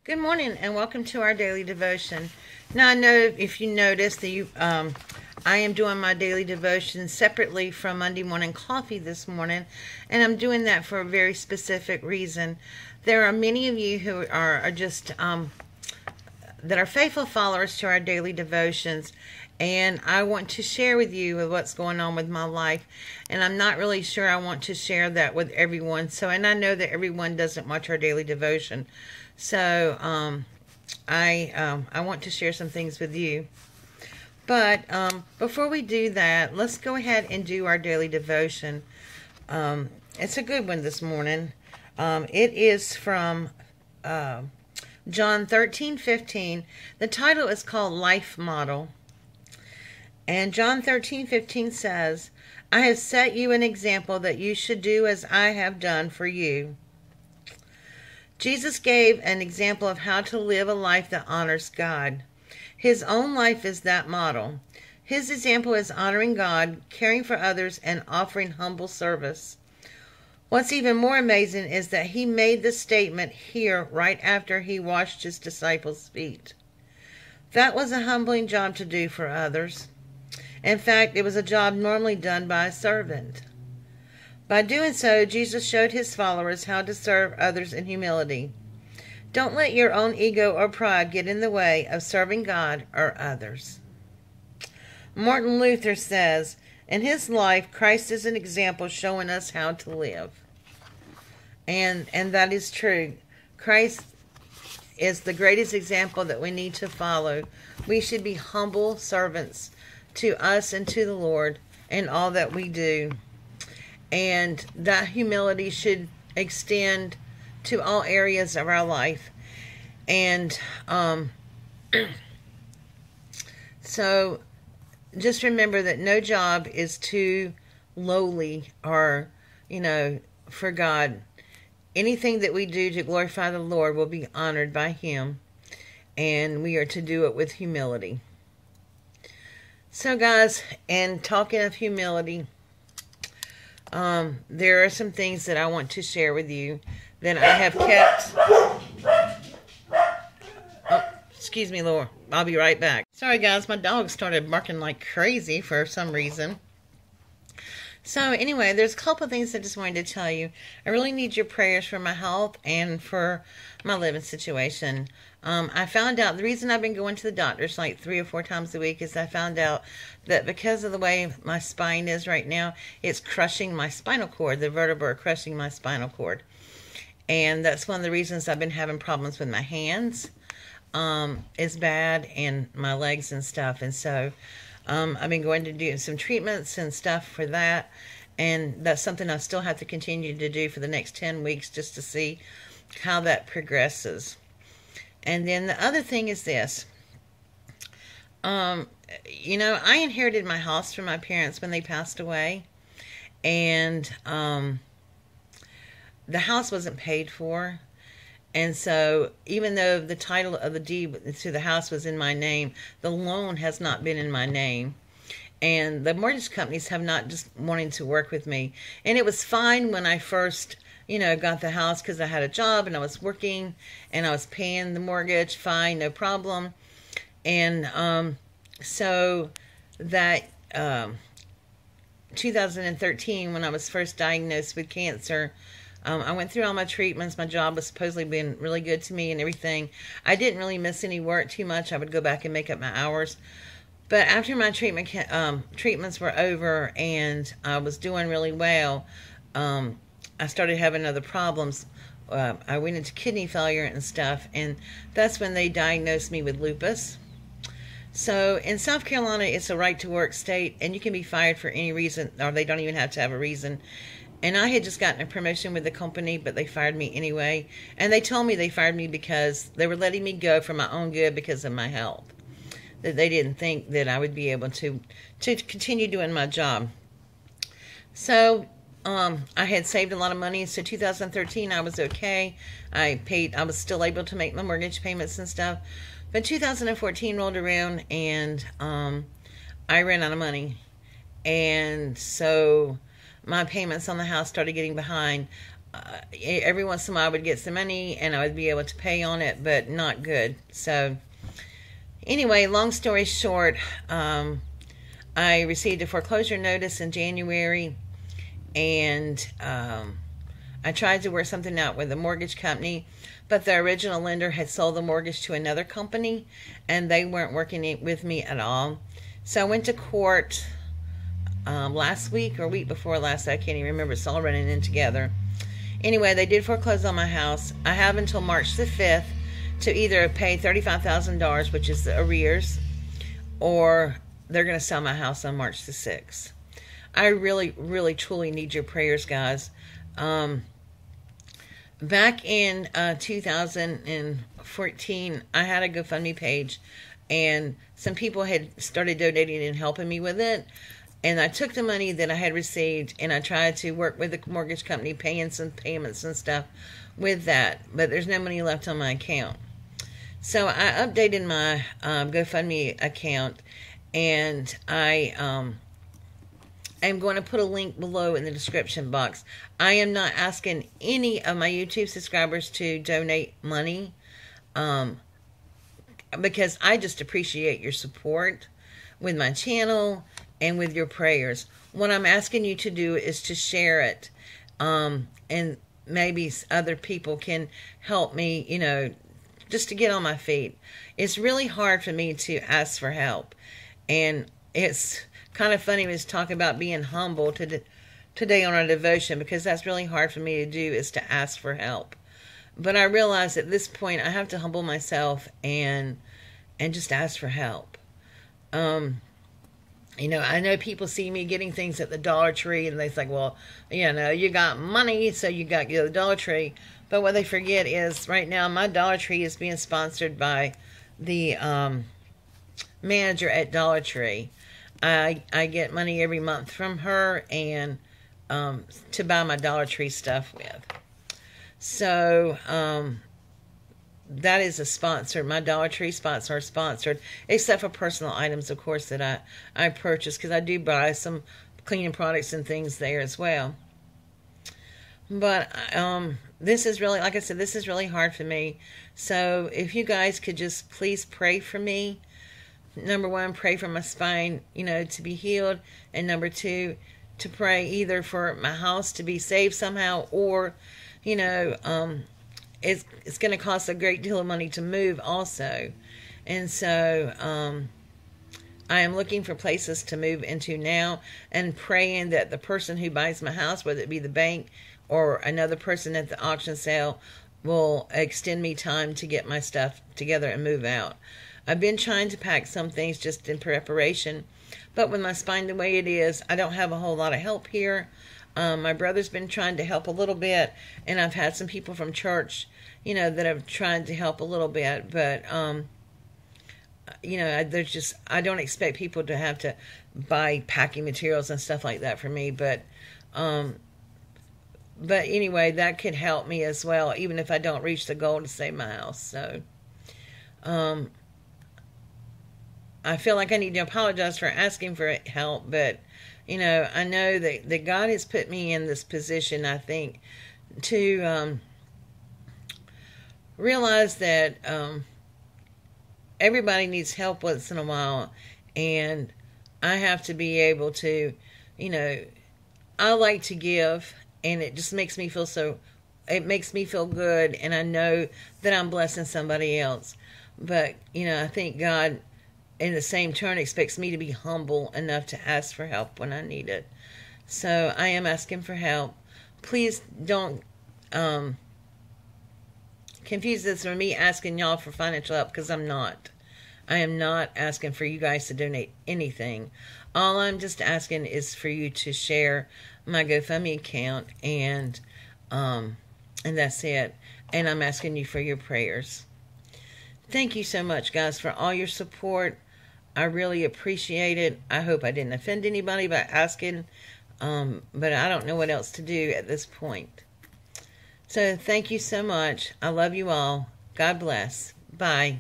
Good morning and welcome to our daily devotion. Now I know if you noticed that I am doing my daily devotion separately from Monday Morning Coffee this morning, and I'm doing that for a very specific reason. There are many of you who are just that are faithful followers to our daily devotions, and I want to share with you what's going on with my life, and I'm not really sure I want to share that with everyone. And I know that everyone doesn't watch our daily devotion. So I want to share some things with you. But before we do that, let's go ahead and do our daily devotion. It's a good one this morning. It is from John 13:15. The title is called Life Model. And John 13:15 says, I have set you an example that you should do as I have done for you. Jesus gave an example of how to live a life that honors God. His own life is that model. His example is honoring God, caring for others, and offering humble service. What's even more amazing is that he made the statement here right after he washed his disciples' feet. That was a humbling job to do for others. In fact, it was a job normally done by a servant. By doing so, Jesus showed his followers how to serve others in humility. Don't let your own ego or pride get in the way of serving God or others. Martin Luther says, in his life, Christ is an example showing us how to live. And that is true. Christ is the greatest example that we need to follow. We should be humble servants to us and to the Lord in all that we do. And that humility should extend to all areas of our life. And so just remember that no job is too lowly or, for God. Anything that we do to glorify the Lord will be honored by Him. And we are to do it with humility. So guys, and talking of humility, there are some things that I want to share with you that I have kept. Oh, excuse me, Laura. I'll be right back. Sorry, guys. My dog started barking like crazy for some reason. So anyway, there's a couple of things I just wanted to tell you. I really need your prayers for my health and for my living situation. I found out the reason I've been going to the doctors like 3 or 4 times a week is I found out that because of the way my spine is right now, it's crushing my spinal cord. The vertebrae are crushing my spinal cord. And that's one of the reasons I've been having problems with my hands. It's bad, and my legs and stuff. And so I've been going to do some treatments and stuff for that. And that's something I still have to continue to do for the next 10 weeks just to see how that progresses. And then the other thing is this. I inherited my house from my parents when they passed away. And the house wasn't paid for. And so even though the title of the deed to the house was in my name, the loan has not been in my name. And the mortgage companies have not just wanting to work with me. And it was fine when I first got the house because I had a job and I was working and I was paying the mortgage fine, no problem. And so that 2013, when I was first diagnosed with cancer, I went through all my treatments. My job was supposedly being really good to me and everything. I didn't really miss any work too much. I would go back and make up my hours. But after my treatments were over and I was doing really well, I started having other problems. I went into kidney failure and stuff, and that's when they diagnosed me with lupus. So in South Carolina, it's a right-to-work state, and you can be fired for any reason, or they don't even have to have a reason. And I had just gotten a promotion with the company, but they fired me anyway. And they told me they fired me because they were letting me go for my own good because of my health. That they didn't think that I would be able to continue doing my job. So I had saved a lot of money. So 2013, I was okay. I was still able to make my mortgage payments and stuff. But 2014 rolled around and I ran out of money. And so my payments on the house started getting behind. every once in a while I would get some money and I would be able to pay on it, but not good. So anyway, long story short, I received a foreclosure notice in January, and I tried to work something out with the mortgage company, but the original lender had sold the mortgage to another company, and they weren't working with me at all. So I went to court last week or week before last. I can't even remember. It's all running in together. Anyway, they did foreclose on my house. I have until March the 5th to either pay $35,000, which is the arrears, or they're going to sell my house on March the 6th. I really, really, truly need your prayers, guys. Back in 2014, I had a GoFundMe page, and some people had started donating and helping me with it. And I took the money that I had received, and I tried to work with the mortgage company, paying some payments and stuff with that. But there's no money left on my account. So I updated my GoFundMe account, and I am going to put a link below in the description box. I am not asking any of my YouTube subscribers to donate money, because I just appreciate your support with my channel and with your prayers. What I'm asking you to do is to share it, and maybe other people can help me, you know, just to get on my feet. It's really hard for me to ask for help, and it's kind of funny when it's talking about being humble today on our devotion, because that's really hard for me to do, is to ask for help. But I realize at this point I have to humble myself and just ask for help. You know, I know people see me getting things at the Dollar Tree, and they think, well, you know, you got money, so you got to go to the Dollar Tree. But what they forget is right now my Dollar Tree is being sponsored by the manager at Dollar Tree. I get money every month from her, and to buy my Dollar Tree stuff with. So that is a sponsor. My Dollar Tree spots are sponsored, except for personal items, of course, that I purchase, because I do buy some cleaning products and things there as well. But this is really, like I said, this is really hard for me. So if you guys could just please pray for me. Number one, pray for my spine, you know, to be healed. And number two, to pray either for my house to be saved somehow, or, you know, it's going to cost a great deal of money to move also. And so I am looking for places to move into now, and praying that the person who buys my house, whether it be the bank or another person at the auction sale, will extend me time to get my stuff together and move out. I've been trying to pack some things just in preparation, but with my spine the way it is, I don't have a whole lot of help here. My brother's been trying to help a little bit, and I've had some people from church, you know, that have tried to help a little bit, but, you know, there's just, I don't expect people to have to buy packing materials and stuff like that for me, but anyway, that could help me as well, even if I don't reach the goal to save my house. So, I feel like I need to apologize for asking for help, but, you know, I know that God has put me in this position, I think, to realize that everybody needs help once in a while, and I have to be able to, you know, I like to give, and it just makes me feel it makes me feel good, and I know that I'm blessing somebody else. But, you know, I think God, in the same turn, expects me to be humble enough to ask for help when I need it. So I am asking for help. Please don't confuse this with me asking y'all for financial help, because I'm not. I am not asking for you guys to donate anything. All I'm just asking is for you to share my GoFundMe account, and that's it. And I'm asking you for your prayers. Thank you so much, guys, for all your support. I really appreciate it. I hope I didn't offend anybody by asking, but I don't know what else to do at this point. So thank you so much. I love you all. God bless. Bye.